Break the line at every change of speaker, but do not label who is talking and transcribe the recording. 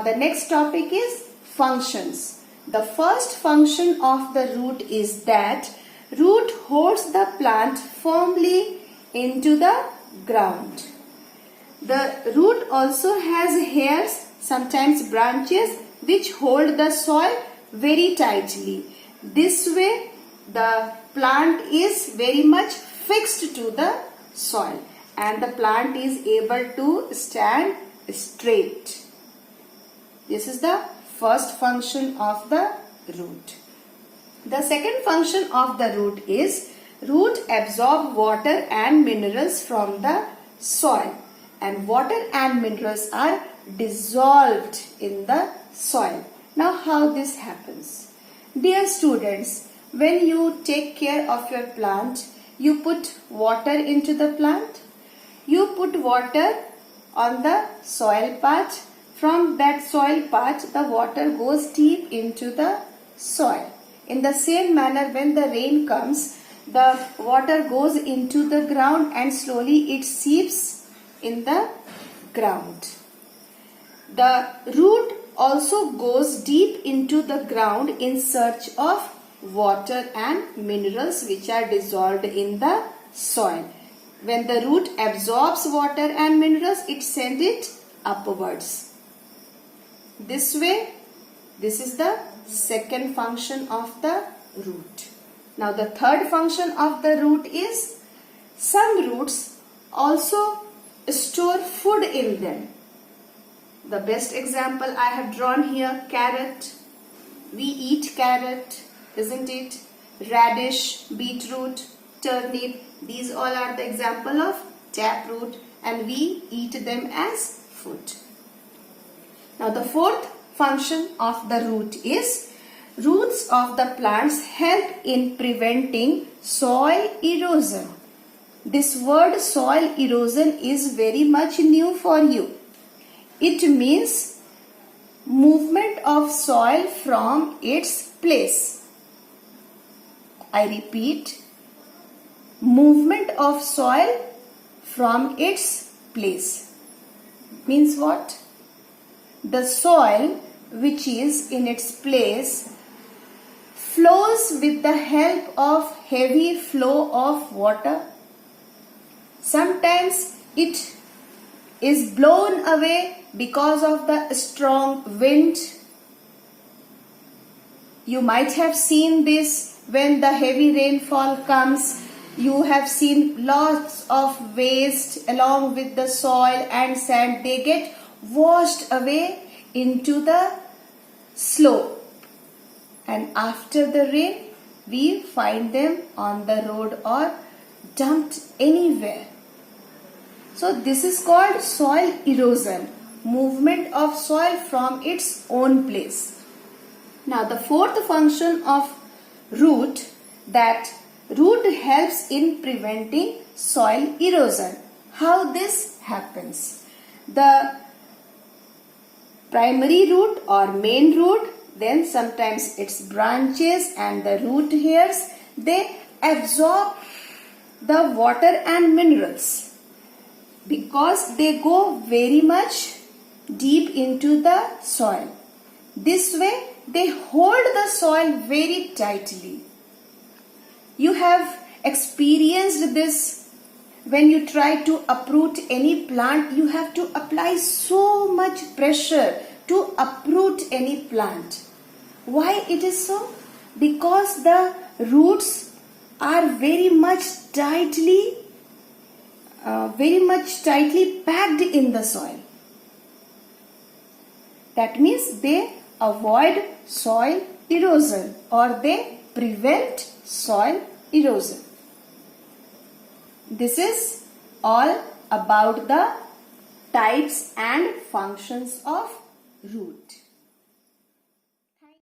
the next topic is functions. The first function of the root is that root holds the plant firmly into the ground. The root also has hairs, sometimes branches, which hold the soil very tightly. This way the plant is very much fixed to the soil and the plant is able to stand straight. This is the first function of the root. The second function of the root is root absorb water and minerals from the soil, and water and minerals are dissolved in the soil. Now how this happens? Dear students, when you take care of your plant, you put water into the plant. You put water on the soil patch. From that soil patch, the water goes deep into the soil. In the same manner, when the rain comes, the water goes into the ground and slowly it seeps in the ground. The root also goes deep into the ground in search of water and minerals which are dissolved in the soil. When the root absorbs water and minerals, it sends it upwards. This way, this is the second function of the root. Now the third function of the root is some roots also store food in them. The best example I have drawn here, carrot. We eat carrot, isn't it? Radish, beetroot, turnip. These all are the example of taproot and we eat them as food. Now the fourth function of the root is roots of the plants help in preventing soil erosion. This word soil erosion is very much new for you. It means movement of soil from its place. I repeat, movement of soil from its place. Means what? The soil which is in its place flows with the help of heavy flow of water. Sometimes it is blown away because of the strong wind. You might have seen this when the heavy rainfall comes. You have seen lots of waste along with the soil and sand. They get washed away into the slope. And after the rain, we find them on the road or dumped anywhere. So this is called soil erosion, movement of soil from its own place. Now the fourth function of root, that root helps in preventing soil erosion. How this happens? The primary root or main root, then sometimes its branches and the root hairs, they absorb the water and minerals because they go very much deep into the soil. This way they hold the soil very tightly. You have experienced this when you try to uproot any plant. You have to apply so much pressure to uproot any plant. Why it is so? Because the roots are very much tightly packed in the soil. That means they avoid soil erosion or they prevent soil erosion. This is all about the types and functions of root.